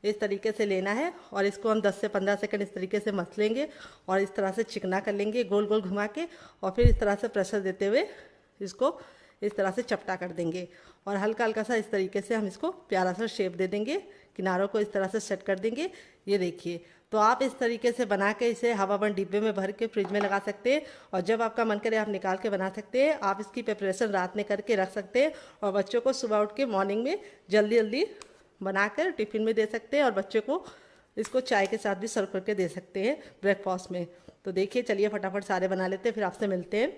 इस तरीके से लेना है और इसको हम 10 से 15 सेकंड इस तरीके से मस लेंगे और इस तरह से चिकना कर लेंगे गोल गोल घुमा के, और फिर इस तरह से प्रेशर देते हुए इसको इस तरह से चपटा कर देंगे और हल्का हल्का सा इस तरीके से हम इसको प्यारा सा शेप दे देंगे, किनारों को इस तरह से सेट कर देंगे। ये देखिए। तो आप इस तरीके से बना के इसे हवाबंद डिब्बे में भर के फ्रिज में लगा सकते हैं और जब आपका मन करे आप निकाल के बना सकते हैं। आप इसकी प्रिपरेशन रात में करके रख सकते हैं और बच्चों को सुबह उठ के मॉर्निंग में जल्दी जल्दी बनाकर टिफ़िन में दे सकते हैं और बच्चों को इसको चाय के साथ भी सर्व करके दे सकते हैं ब्रेकफास्ट में। तो तो देखिए चलिए फटाफट सारे बना लेते हैं, फिर आपसे मिलते हैं।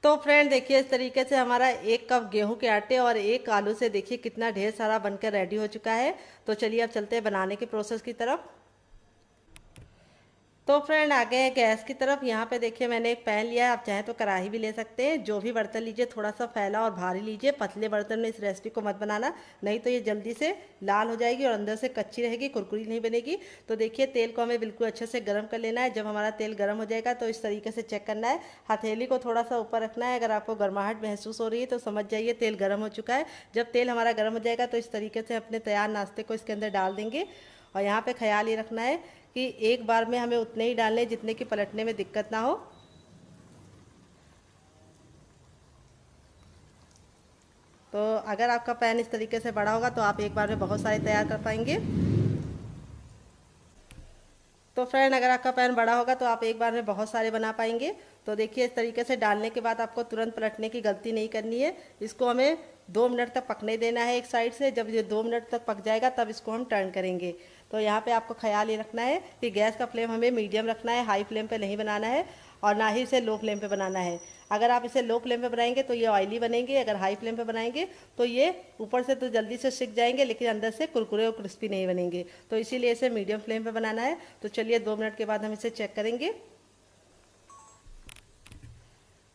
तो फ्रेंड देखिए इस तरीके से हमारा 1 कप गेहूं के आटे और 1 आलू से देखिए कितना ढेर सारा बनकर रेडी हो चुका है। तो चलिए अब चलते हैं बनाने के प्रोसेस की तरफ। तो फ्रेंड आ गए हैं गैस की तरफ। यहाँ पे देखिए मैंने एक पैन लिया है, आप चाहें तो कढ़ाई भी ले सकते हैं। जो भी बर्तन लीजिए थोड़ा सा फैला और भारी लीजिए, पतले बर्तन में इस रेसिपी को मत बनाना, नहीं तो ये जल्दी से लाल हो जाएगी और अंदर से कच्ची रहेगी, कुरकुरी नहीं बनेगी। तो देखिए तेल को हमें बिल्कुल अच्छे से गर्म कर लेना है। जब हमारा तेल गर्म हो जाएगा तो इस तरीके से चेक करना है, हथेली को थोड़ा सा ऊपर रखना है। अगर आपको गर्माहट महसूस हो रही है तो समझ जाइए तेल गर्म हो चुका है। जब तेल हमारा गर्म हो जाएगा तो इस तरीके से अपने तैयार नाश्ते को इसके अंदर डाल देंगे। और यहाँ पे ख्याल ये रखना है कि एक बार में हमें उतने ही डालने जितने कि पलटने में दिक्कत ना हो। तो अगर आपका पैन इस तरीके से बड़ा होगा तो आप एक बार में बहुत सारे तैयार कर पाएंगे। तो फ्रेंड अगर आपका पैन बड़ा होगा तो आप एक बार में बहुत सारे बना पाएंगे। तो देखिए इस तरीके से डालने के बाद आपको तुरंत पलटने की गलती नहीं करनी है। इसको हमें 2 मिनट तक पकने देना है एक साइड से। जब ये 2 मिनट तक पक जाएगा तब इसको हम टर्न करेंगे। तो यहाँ पे आपको ख्याल ये रखना है कि गैस का फ्लेम हमें मीडियम रखना है, हाई फ्लेम पे नहीं बनाना है और ना ही इसे लो फ्लेम पे बनाना है। अगर आप इसे लो फ्लेम पे बनाएंगे तो ये ऑयली बनेंगे, अगर हाई फ्लेम पे बनाएंगे तो ये ऊपर से तो जल्दी से सिक जाएंगे लेकिन अंदर से कुरकुरे और क्रिस्पी नहीं बनेंगे। तो इसीलिए इसे मीडियम फ्लेम पे बनाना है। तो चलिए 2 मिनट के बाद हम इसे चेक करेंगे।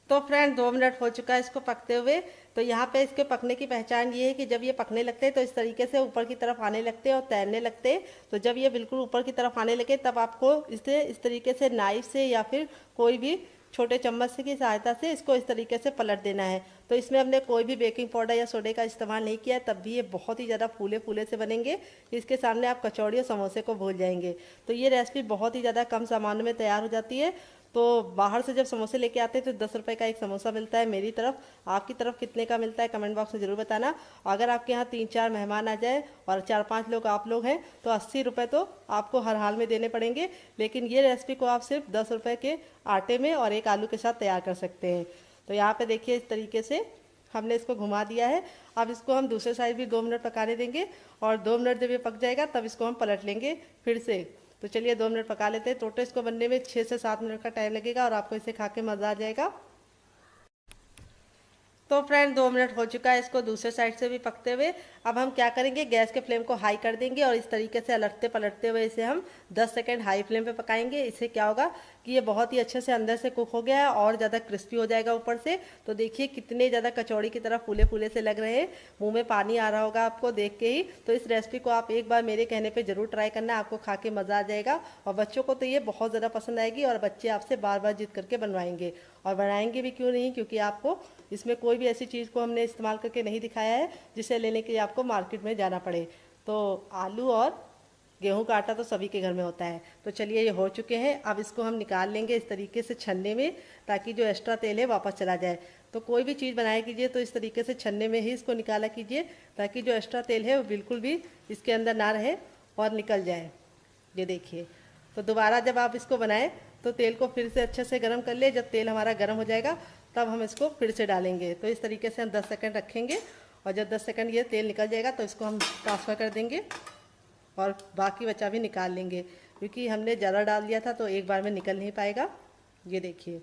तो फ्रेंड 2 मिनट हो चुका है इसको पकते हुए। तो यहाँ पे इसके पकने की पहचान ये है कि जब ये पकने लगते हैं तो इस तरीके से ऊपर की तरफ आने लगते हैं और तैरने लगते हैं। तो जब ये बिल्कुल ऊपर की तरफ आने लगे तब आपको इसे इस तरीके से नाइफ से या फिर कोई भी छोटे चम्मच की सहायता से इसको इस तरीके से पलट देना है। तो इसमें हमने कोई भी बेकिंग पाउडर या सोडे का इस्तेमाल नहीं किया है, तब भी ये बहुत ही ज़्यादा फूले फूले से बनेंगे। इसके सामने आप कचौड़ी और समोसे को भूल जाएंगे। तो ये रेसिपी बहुत ही ज़्यादा कम सामान में तैयार हो जाती है। तो बाहर से जब समोसे लेके आते हैं तो 10 रुपये का एक समोसा मिलता है मेरी तरफ। आपकी तरफ कितने का मिलता है कमेंट बॉक्स में ज़रूर बताना। अगर आपके यहाँ 3-4 मेहमान आ जाए और 4-5 लोग आप लोग हैं तो 80 रुपये तो आपको हर हाल में देने पड़ेंगे। लेकिन ये रेसिपी को आप सिर्फ 10 रुपये के आटे में और 1 आलू के साथ तैयार कर सकते हैं। तो यहाँ पे देखिए इस तरीके से हमने इसको घुमा दिया है। अब इसको हम दूसरे साइड भी 2 मिनट पकाने देंगे और 2 मिनट जब ये पक जाएगा तब इसको हम पलट लेंगे फिर से। तो चलिए 2 मिनट पका लेते हैं। टोटल इसको बनने में 6 से 7 मिनट का टाइम लगेगा और आपको इसे खा के मज़ा आ जाएगा। तो फ्रेंड 2 मिनट हो चुका है इसको दूसरे साइड से भी पकते हुए। अब हम क्या करेंगे, गैस के फ्लेम को हाई कर देंगे और इस तरीके से अलटते पलटते हुए इसे हम 10 सेकंड हाई फ्लेम पे पकाएंगे। इससे क्या होगा कि ये बहुत ही अच्छे से अंदर से कुक हो गया है और ज़्यादा क्रिस्पी हो जाएगा ऊपर से। तो देखिए कितने ज़्यादा कचौड़ी की तरह फूले फूले से लग रहे हैं, मुँह में पानी आ रहा होगा आपको देख के ही। तो इस रेसिपी को आप एक बार मेरे कहने पर ज़रूर ट्राई करना, आपको खा के मज़ा आ जाएगा और बच्चों को तो ये बहुत ज़्यादा पसंद आएगी और बच्चे आपसे बार बार जिद करके बनवाएंगे और बनाएंगे भी क्यों नहीं, क्योंकि आपको इसमें कोई भी ऐसी चीज़ को हमने इस्तेमाल करके नहीं दिखाया है जिसे लेने के लिए आपको मार्केट में जाना पड़े। तो आलू और गेहूं का आटा तो सभी के घर में होता है। तो चलिए ये हो चुके हैं। अब इसको हम निकाल लेंगे इस तरीके से छन्ने में, ताकि जो एक्स्ट्रा तेल है वापस चला जाए। तो कोई भी चीज़ बनाया कीजिए तो इस तरीके से छन्ने में ही इसको निकाला कीजिए, ताकि जो एक्स्ट्रा तेल है वो बिल्कुल भी इसके अंदर ना रहे और निकल जाए। ये देखिए। तो दोबारा जब आप इसको बनाएं तो तेल को फिर से अच्छे से गर्म कर ले। जब तेल हमारा गर्म हो जाएगा तब हम इसको फिर से डालेंगे। तो इस तरीके से हम 10 सेकंड रखेंगे और जब 10 सेकंड ये तेल निकल जाएगा तो इसको हम ट्रांसफ़र कर देंगे और बाकी बचा भी निकाल लेंगे, क्योंकि हमने ज़्यादा डाल दिया था तो एक बार में निकल नहीं पाएगा। ये देखिए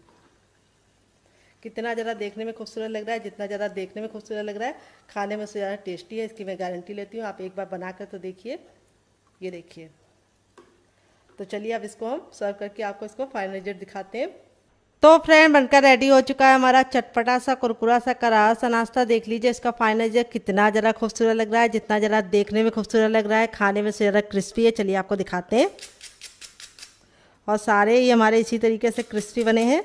कितना ज़्यादा देखने में खूबसूरत लग रहा है। जितना ज़्यादा देखने में खूबसूरत लग रहा है खाने में उससे ज़्यादा टेस्टी है, इसकी मैं गारंटी लेती हूँ। आप एक बार बना कर तो देखिए। ये देखिए। तो चलिए अब इसको हम सर्व करके आपको इसको फाइनल रिजल्ट दिखाते हैं। तो फ्रेंड बनकर रेडी हो चुका है हमारा चटपटा सा कुरकुरा सा करारा सा नाश्ता। देख लीजिए इसका फाइनल रिजल्ट कितना ज़रा खूबसूरत लग रहा है। जितना ज़रा देखने में खूबसूरत लग रहा है खाने में से ज़रा क्रिस्पी है। चलिए आपको दिखाते हैं। और सारे ये हमारे इसी तरीके से क्रिस्पी बने हैं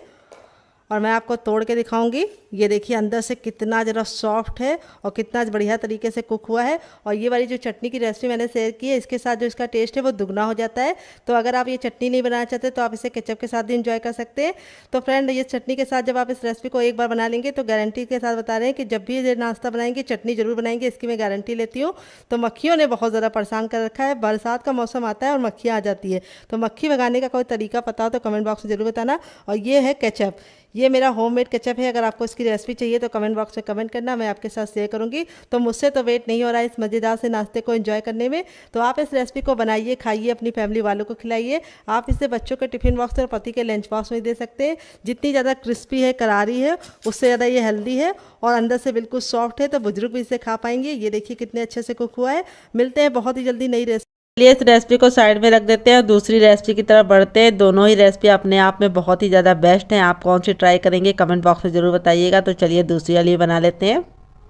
और मैं आपको तोड़ के दिखाऊंगी। ये देखिए अंदर से कितना ज़रा सॉफ्ट है और कितना बढ़िया तरीके से कुक हुआ है। और ये वाली जो चटनी की रेसिपी मैंने शेयर की है, इसके साथ जो इसका टेस्ट है वो दुगना हो जाता है। तो अगर आप ये चटनी नहीं बनाना चाहते तो आप इसे केचप के साथ भी इंजॉय कर सकते हैं। तो फ्रेंड ये चटनी के साथ जब आप इस रेसिपी को एक बार बना लेंगे तो गारंटी के साथ बता रहे हैं कि जब भी ये नाश्ता बनाएंगे चटनी जरूर बनाएंगे, इसकी मैं गारंटी लेती हूँ। तो मक्खियों ने बहुत ज़्यादा परेशान कर रखा है। बरसात का मौसम आता है और मक्खियाँ आ जाती है। तो मक्खी भगाने का कोई तरीका पता हो तो कमेंट बॉक्स में ज़रूर बताना। और ये है केचप। ये मेरा होममेड केचप है। अगर आपको इसकी रेसिपी चाहिए तो कमेंट बॉक्स में कमेंट करना, मैं आपके साथ शेयर करूँगी। तो मुझसे तो वेट नहीं हो रहा है इस मज़ेदार से नाश्ते को एंजॉय करने में। तो आप इस रेसिपी को बनाइए, खाइए, अपनी फैमिली वालों को खिलाइए। आप इसे बच्चों के टिफिन बॉक्स और पति के लंच बॉक्स में दे सकते हैं। जितनी ज़्यादा क्रिस्पी है, करारी है, उससे ज़्यादा ये हेल्दी है और अंदर से बिल्कुल सॉफ्ट है, तो बुजुर्ग भी इसे खा पाएंगे। ये देखिए कितने अच्छे से कुक हुआ है। मिलते हैं बहुत ही जल्दी नई रेसिपी। चलिए इस रेसिपी को साइड में रख देते हैं और दूसरी रेसिपी की तरफ बढ़ते हैं। दोनों ही रेसिपी अपने आप में बहुत ही ज़्यादा बेस्ट हैं। आप कौन सी ट्राई करेंगे कमेंट बॉक्स में ज़रूर बताइएगा। तो चलिए दूसरी वाली बना लेते हैं।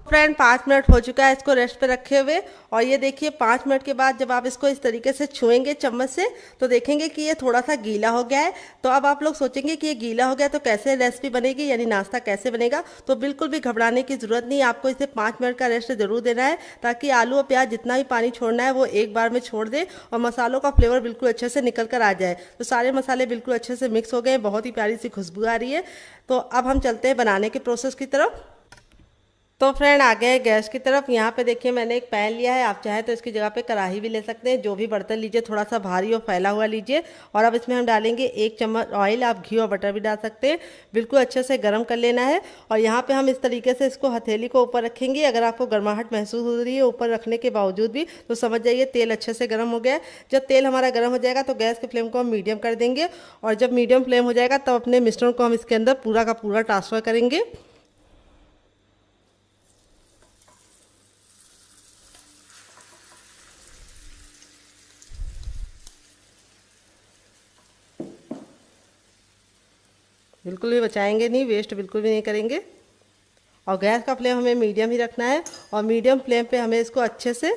फ्रेंड 5 मिनट हो चुका है इसको रेस्ट पे रखे हुए, और ये देखिए 5 मिनट के बाद जब आप इसको इस तरीके से छुएंगे चम्मच से तो देखेंगे कि ये थोड़ा सा गीला हो गया है। तो अब आप लोग सोचेंगे कि ये गीला हो गया तो कैसे रेसिपी बनेगी, यानी नाश्ता कैसे बनेगा। तो बिल्कुल भी घबराने की ज़रूरत नहीं, आपको इसे 5 मिनट का रेस्ट ज़रूर देना है, ताकि आलू और प्याज जितना भी पानी छोड़ना है वो एक बार में छोड़ दे और मसालों का फ्लेवर बिल्कुल अच्छे से निकल कर आ जाए। तो सारे मसाले बिल्कुल अच्छे से मिक्स हो गए, बहुत ही प्यारी सी खुशबू आ रही है। तो अब हम चलते हैं बनाने के प्रोसेस की तरफ। तो फ्रेंड आ गए गैस की तरफ। यहाँ पे देखिए मैंने एक पैन लिया है, आप चाहे तो इसकी जगह पे कढ़ाई भी ले सकते हैं। जो भी बर्तन लीजिए थोड़ा सा भारी और फैला हुआ लीजिए, और अब इसमें हम डालेंगे 1 चम्मच ऑयल। आप घी और बटर भी डाल सकते हैं। बिल्कुल अच्छे से गर्म कर लेना है, और यहाँ पे हम इस तरीके से इसको हथेली को ऊपर रखेंगे। अगर आपको गर्माहट महसूस हो रही है ऊपर रखने के बावजूद भी, तो समझ जाइए तेल अच्छे से गर्म हो गया है। जब तेल हमारा गर्म हो जाएगा तो गैस के फ्लेम को हम मीडियम कर देंगे, और जब मीडियम फ्लेम हो जाएगा तब अपने मिश्रण को हम इसके अंदर पूरा का पूरा ट्रांसफ़र करेंगे। बिल्कुल भी बचाएंगे नहीं, वेस्ट बिल्कुल भी नहीं करेंगे। और गैस का फ्लेम हमें मीडियम ही रखना है, और मीडियम फ्लेम पे हमें इसको अच्छे से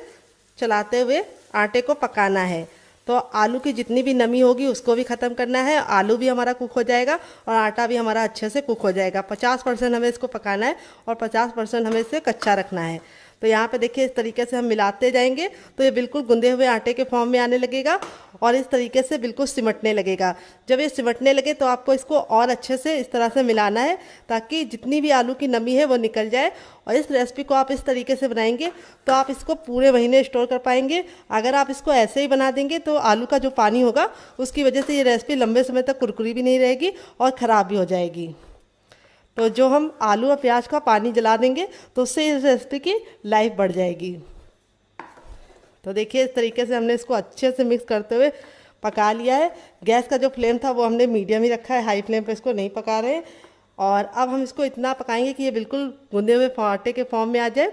चलाते हुए आटे को पकाना है। तो आलू की जितनी भी नमी होगी उसको भी ख़त्म करना है, आलू भी हमारा कुक हो जाएगा और आटा भी हमारा अच्छे से कुक हो जाएगा। 50% हमें इसको पकाना है और 50% हमें इसे कच्चा रखना है। तो यहाँ पे देखिए इस तरीके से हम मिलाते जाएंगे तो ये बिल्कुल गुंदे हुए आटे के फॉर्म में आने लगेगा, और इस तरीके से बिल्कुल सिमटने लगेगा। जब ये सिमटने लगे तो आपको इसको और अच्छे से इस तरह से मिलाना है, ताकि जितनी भी आलू की नमी है वो निकल जाए। और इस रेसिपी को आप इस तरीके से बनाएंगे तो आप इसको पूरे महीने स्टोर कर पाएंगे। अगर आप इसको ऐसे ही बना देंगे तो आलू का जो पानी होगा उसकी वजह से ये रेसिपी लंबे समय तक कुरकुरी भी नहीं रहेगी और ख़राब भी हो जाएगी। तो जो हम आलू और प्याज का पानी जला देंगे तो उससे इस रेसिपी की लाइफ बढ़ जाएगी। तो देखिए इस तरीके से हमने इसको अच्छे से मिक्स करते हुए पका लिया है। गैस का जो फ्लेम था वो हमने मीडियम ही रखा है, हाई फ्लेम पे इसको नहीं पका रहे हैं। और अब हम इसको इतना पकाएंगे कि ये बिल्कुल गूंदे हुए आटे के फॉर्म में आ जाए।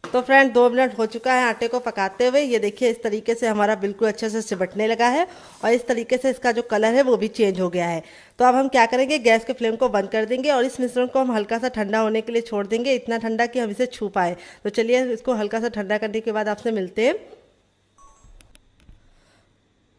तो फ्रेंड 2 मिनट हो चुका है आटे को पकाते हुए। ये देखिए इस तरीके से हमारा बिल्कुल अच्छे से सिमटने लगा है, और इस तरीके से इसका जो कलर है वो भी चेंज हो गया है। तो अब हम क्या करेंगे, गैस के फ्लेम को बंद कर देंगे और इस मिश्रण को हम हल्का सा ठंडा होने के लिए छोड़ देंगे, इतना ठंडा कि हम इसे छू पाए। तो चलिए इसको हल्का सा ठंडा करने के बाद आपसे मिलते हैं।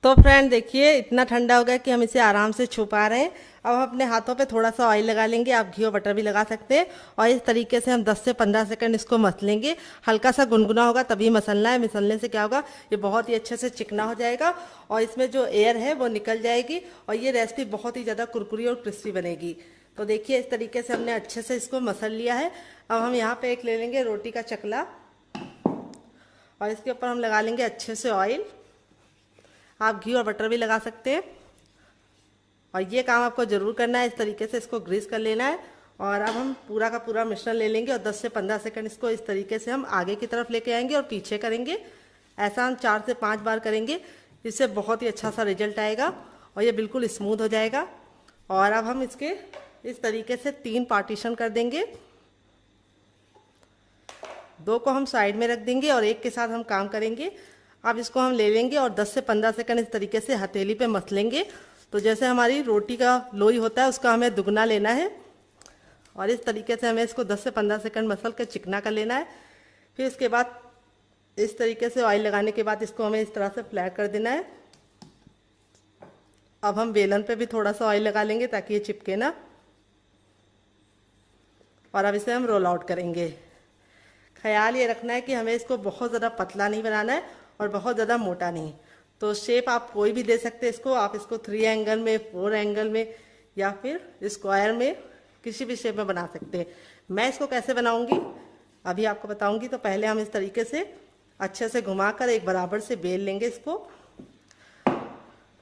तो फ्रेंड देखिए इतना ठंडा हो गया कि हम इसे आराम से छू पा रहे हैं। अब हम अपने हाथों पे थोड़ा सा ऑयल लगा लेंगे, आप घी और बटर भी लगा सकते हैं, और इस तरीके से हम 10 से 15 सेकंड इसको मसलेंगे। हल्का सा गुनगुना होगा तभी मसलना है, मसलने से क्या होगा ये बहुत ही अच्छे से चिकना हो जाएगा और इसमें जो एयर है वो निकल जाएगी, और ये रेसिपी बहुत ही ज़्यादा कुरकुरी और क्रिस्पी बनेगी। तो देखिए इस तरीके से हमने अच्छे से इसको मसल लिया है। अब हम यहाँ पर एक ले लेंगे रोटी का चकला, और इसके ऊपर हम लगा लेंगे अच्छे से ऑयल। आप घी और बटर भी लगा सकते हैं, और ये काम आपको ज़रूर करना है। इस तरीके से इसको ग्रीस कर लेना है, और अब हम पूरा का पूरा मिश्रण ले लेंगे और 10 से 15 सेकंड इसको इस तरीके से हम आगे की तरफ लेके आएंगे और पीछे करेंगे। ऐसा हम 4 से 5 बार करेंगे, इससे बहुत ही अच्छा सा रिजल्ट आएगा और ये बिल्कुल स्मूथ हो जाएगा। और अब हम इसके इस तरीके से 3 पार्टीशन कर देंगे, 2 को हम साइड में रख देंगे और एक के साथ हम काम करेंगे। अब इसको हम ले लेंगे और 10 से 15 सेकंड इस तरीके से हथेली पे मसलेंगे। तो जैसे हमारी रोटी का लोई होता है उसका हमें दुगना लेना है, और इस तरीके से हमें इसको 10 से 15 सेकंड मसल के चिकना कर लेना है। फिर इसके बाद इस तरीके से ऑयल लगाने के बाद इसको हमें इस तरह से फ्लैट कर देना है। अब हम बेलन पे भी थोड़ा सा ऑयल लगा लेंगे ताकि ये चिपके ना, और अब इसे हम रोल आउट करेंगे। ख्याल ये रखना है कि हमें इसको बहुत ज़्यादा पतला नहीं बनाना है और बहुत ज़्यादा मोटा नहीं। तो शेप आप कोई भी दे सकते हैं इसको, आप इसको 3 एंगल में, 4 एंगल में, या फिर स्क्वायर में, किसी भी शेप में बना सकते हैं। मैं इसको कैसे बनाऊंगी अभी आपको बताऊंगी। तो पहले हम इस तरीके से अच्छे से घुमाकर एक बराबर से बेल लेंगे इसको।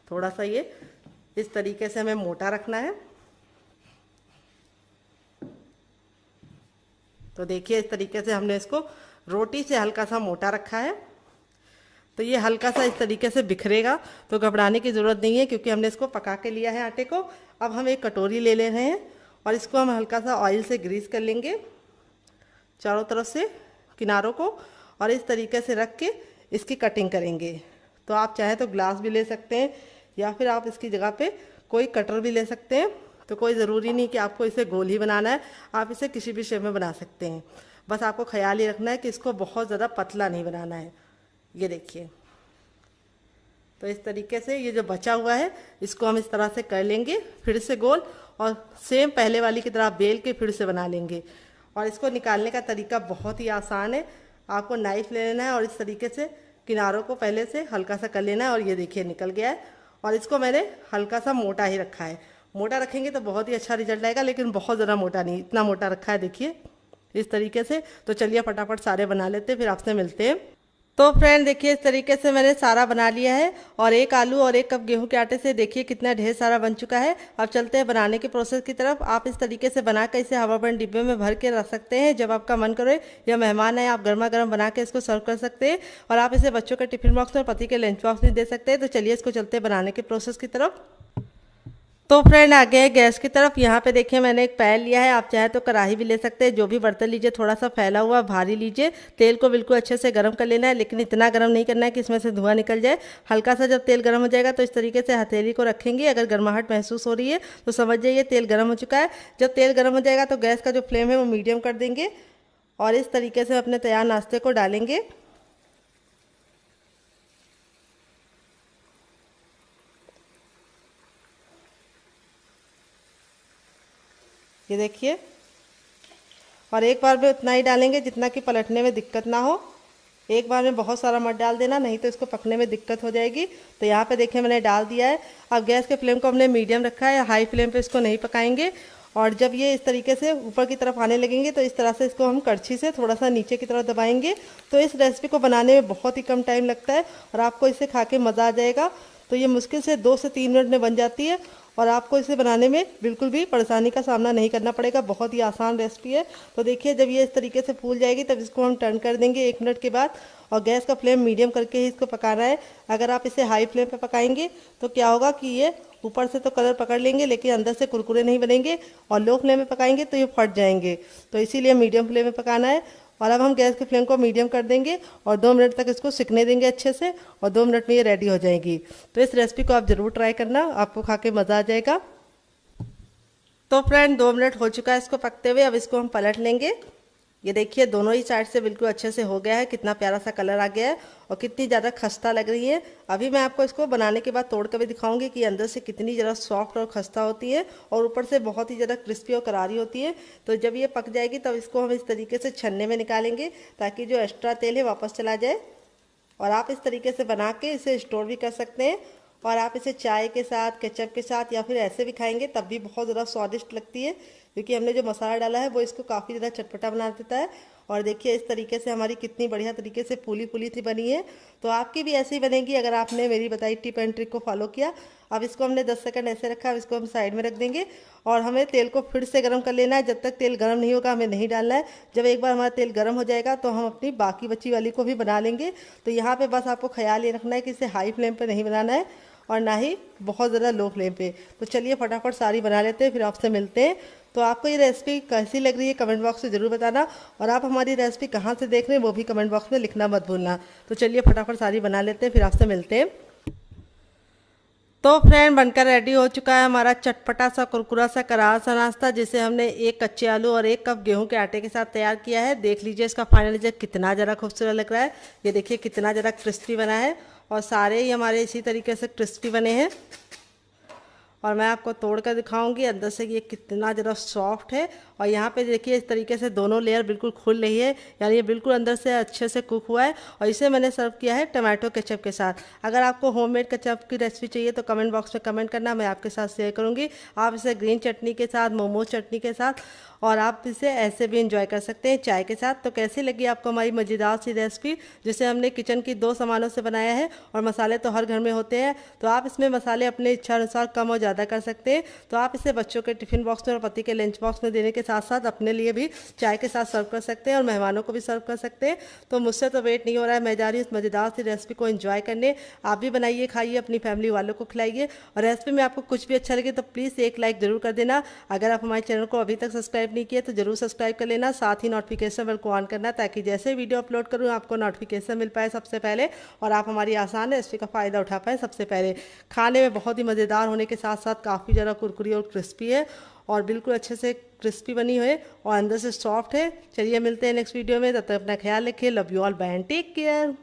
थोड़ा सा ये इस तरीके से हमें मोटा रखना है। तो देखिए इस तरीके से हमने इसको रोटी से हल्का सा मोटा रखा है। तो ये हल्का सा इस तरीके से बिखरेगा, तो घबराने की ज़रूरत नहीं है क्योंकि हमने इसको पका के लिया है आटे को। अब हम एक कटोरी ले रहे हैं और इसको हम हल्का सा ऑयल से ग्रीस कर लेंगे चारों तरफ से किनारों को, और इस तरीके से रख के इसकी कटिंग करेंगे। तो आप चाहें तो ग्लास भी ले सकते हैं या फिर आप इसकी जगह पे कोई कटर भी ले सकते हैं। तो कोई ज़रूरी नहीं कि आपको इसे गोल ही बनाना है, आप इसे किसी भी शेप में बना सकते हैं। बस आपको ख्याल ही रखना है कि इसको बहुत ज़्यादा पतला नहीं बनाना है। ये देखिए, तो इस तरीके से ये जो बचा हुआ है इसको हम इस तरह से कर लेंगे फिर से गोल, और सेम पहले वाली की तरह बेल के फिर से बना लेंगे। और इसको निकालने का तरीका बहुत ही आसान है। आपको नाइफ ले लेना है और इस तरीके से किनारों को पहले से हल्का सा कर लेना है, और ये देखिए निकल गया है। और इसको मैंने हल्का सा मोटा ही रखा है। मोटा रखेंगे तो बहुत ही अच्छा रिजल्ट आएगा, लेकिन बहुत ज़्यादा मोटा नहीं, इतना मोटा रखा है देखिए इस तरीके से। तो चलिए फटाफट सारे बना लेते हैं, फिर आपसे मिलते हैं। तो फ्रेंड देखिए इस तरीके से मैंने सारा बना लिया है, और एक आलू और 1 कप गेहूं के आटे से देखिए कितना ढेर सारा बन चुका है। अब चलते हैं बनाने के प्रोसेस की तरफ। आप इस तरीके से बनाकर इसे हवाबंद डिब्बे में भर के रख सकते हैं। जब आपका मन करे या मेहमान आए, आप गर्मा गर्म बना के इसको सर्व कर सकते हैं। और आप इसे बच्चों के टिफिन बॉक्स में, पति के लंच बॉक्स में दे सकते हैं। तो चलिए इसको चलते हैं बनाने के प्रोसेस की तरफ। तो फ्रेंड आ गए गैस की तरफ। यहाँ पे देखिए मैंने एक पैन लिया है, आप चाहे तो कढ़ाई भी ले सकते हैं। जो भी बर्तन लीजिए थोड़ा सा फैला हुआ भारी लीजिए। तेल को बिल्कुल अच्छे से गर्म कर लेना है, लेकिन इतना गर्म नहीं करना है कि इसमें से धुआं निकल जाए। हल्का सा जब तेल गर्म हो जाएगा तो इस तरीके से हथेली को रखेंगे। अगर गर्माहट महसूस हो रही है तो समझ जाइए तेल गर्म हो चुका है। जब तेल गर्म हो जाएगा तो गैस का जो फ्लेम है वो मीडियम कर देंगे, और इस तरीके से अपने तैयार नाश्ते को डालेंगे। ये देखिए, और एक बार में उतना ही डालेंगे जितना कि पलटने में दिक्कत ना हो। एक बार में बहुत सारा मत डाल देना, नहीं तो इसको पकने में दिक्कत हो जाएगी। तो यहाँ पे देखिए मैंने डाल दिया है। अब गैस के फ्लेम को हमने मीडियम रखा है, हाई फ्लेम पे इसको नहीं पकाएंगे। और जब ये इस तरीके से ऊपर की तरफ आने लगेंगे तो इस तरह से इसको हम कड़छी से थोड़ा सा नीचे की तरफ दबाएंगे। तो इस रेसिपी को बनाने में बहुत ही कम टाइम लगता है और आपको इसे खा के मज़ा आ जाएगा। तो ये मुश्किल से 2 से 3 मिनट में बन जाती है, और आपको इसे बनाने में बिल्कुल भी परेशानी का सामना नहीं करना पड़ेगा। बहुत ही आसान रेसिपी है। तो देखिए जब ये इस तरीके से फूल जाएगी तब इसको हम टर्न कर देंगे 1 मिनट के बाद, और गैस का फ्लेम मीडियम करके ही इसको पकाना है। अगर आप इसे हाई फ्लेम पे पकाएंगे तो क्या होगा कि ये ऊपर से तो कलर पकड़ लेंगे लेकिन अंदर से कुरकुरे नहीं बनेंगे, और लो फ्लेम में पकाएंगे तो ये फट जाएंगे। तो इसीलिए मीडियम फ्लेम में पकाना है। और अब हम गैस के फ्लेम को मीडियम कर देंगे और 2 मिनट तक इसको सिकने देंगे अच्छे से, और 2 मिनट में ये रेडी हो जाएगी। तो इस रेसिपी को आप ज़रूर ट्राई करना, आपको खा के मज़ा आ जाएगा। तो फ्रेंड 2 मिनट हो चुका है इसको पकते हुए। अब इसको हम पलट लेंगे। ये देखिए दोनों ही साइड से बिल्कुल अच्छे से हो गया है, कितना प्यारा सा कलर आ गया है और कितनी ज़्यादा खस्ता लग रही है। अभी मैं आपको इसको बनाने के बाद तोड़ कर भी दिखाऊंगी कि अंदर से कितनी ज़्यादा सॉफ्ट और खस्ता होती है, और ऊपर से बहुत ही ज़्यादा क्रिस्पी और करारी होती है। तो जब ये पक जाएगी तब इसको हम इस तरीके से छन्ने में निकालेंगे ताकि जो एक्स्ट्रा तेल है वापस चला जाए। और आप इस तरीके से बना के इसे स्टोर भी कर सकते हैं, और आप इसे चाय के साथ, केचप के साथ या फिर ऐसे भी खाएंगे तब भी बहुत ज़्यादा स्वादिष्ट लगती है, क्योंकि हमने जो मसाला डाला है वो इसको काफ़ी ज़्यादा चटपटा बना देता है। और देखिए इस तरीके से हमारी कितनी बढ़िया तरीके से फूली फूली सी बनी है। तो आपकी भी ऐसी ही बनेगी अगर आपने मेरी बताई टिप एंड ट्रिक को फॉलो किया। अब इसको हमने 10 सेकंड ऐसे रखा, अब इसको हम साइड में रख देंगे, और हमें तेल को फिर से गर्म कर लेना है। जब तक तेल गर्म नहीं होगा हमें नहीं डालना है। जब एक बार हमारा तेल गर्म हो जाएगा तो हम अपनी बाकी बची वाली को भी बना लेंगे। तो यहाँ पे बस आपको ख्याल ये रखना है कि इसे हाई फ्लेम पर नहीं बनाना है और ना ही बहुत ज़्यादा लो फ्लेम पे। तो चलिए फटाफट सारी बना लेते हैं, फिर आपसे मिलते हैं। तो आपको ये रेसिपी कैसी लग रही है कमेंट बॉक्स में ज़रूर बताना, और आप हमारी रेसिपी कहाँ से देख रहे हैं वो भी कमेंट बॉक्स में लिखना मत भूलना। तो चलिए फटाफट सारी बना लेते हैं, फिर आपसे मिलते हैं। तो फ्रेंड बनकर रेडी हो चुका है हमारा चटपटा सा कुरकुरा सा करारा सा नाश्ता, जिसे हमने 1 कच्चे आलू और 1 कप गेहूं के आटे के साथ तैयार किया है। देख लीजिए इसका फाइनल रिजल्ट कितना ज़रा खूबसूरत लग रहा है। ये देखिए कितना ज़रा क्रिस्पी बना है, और सारे ही हमारे इसी तरीके से क्रिस्पी बने हैं। और मैं आपको तोड़ कर दिखाऊंगी अंदर से ये कितना ज़रा सॉफ्ट है। और यहाँ पे देखिए इस तरीके से दोनों लेयर बिल्कुल खुल रही है, यानी ये बिल्कुल अंदर से अच्छे से कुक हुआ है। और इसे मैंने सर्व किया है टमाटो केचप के साथ। अगर आपको होममेड केचप की रेसिपी चाहिए तो कमेंट बॉक्स में कमेंट करना, मैं आपके साथ शेयर करूँगी। आप इसे ग्रीन चटनी के साथ, मोमोज चटनी के साथ, और आप इसे ऐसे भी इंजॉय कर सकते हैं चाय के साथ। तो कैसी लगी आपको हमारी मज़ेदार सी रेसिपी, जिसे हमने किचन की 2 सामानों से बनाया है, और मसाले तो हर घर में होते हैं। तो आप इसमें मसाले अपने इच्छा अनुसार कम और ज़्यादा ज़्यादा कर सकते हैं। तो आप इसे बच्चों के टिफ़िन बॉक्स में और पति के लंच बॉक्स में देने के साथ साथ अपने लिए भी चाय के साथ सर्व कर सकते हैं और मेहमानों को भी सर्व कर सकते हैं। तो मुझसे तो वेट नहीं हो रहा है, मैं जा रही हूँ इस मज़ेदार सी रेसिपी को एंजॉय करने। आप भी बनाइए, खाइए, अपनी फैमिली वालों को खिलाइए। और रेसिपी में आपको कुछ भी अच्छा लगे तो प्लीज़ एक लाइक ज़रूर कर देना। अगर आप हमारे चैनल को अभी तक सब्सक्राइब नहीं किए तो ज़रूर सब्सक्राइब कर लेना, साथ ही नोटिफिकेशन बेल को ऑन करना, ताकि जैसे वीडियो अपलोड करूँ आपको नोटिफिकेशन मिल पाए सबसे पहले और आप हमारी आसान रेसिपी का फ़ायदा उठा पाएँ सबसे पहले। खाने में बहुत ही मज़ेदार होने के साथ साथ काफ़ी ज़्यादा कुरकुरी और क्रिस्पी है और बिल्कुल अच्छे से क्रिस्पी बनी हुई है और अंदर से सॉफ्ट है। चलिए मिलते हैं नेक्स्ट वीडियो में, तब तक अपना ख्याल रखिए। Love you all, bye and take care.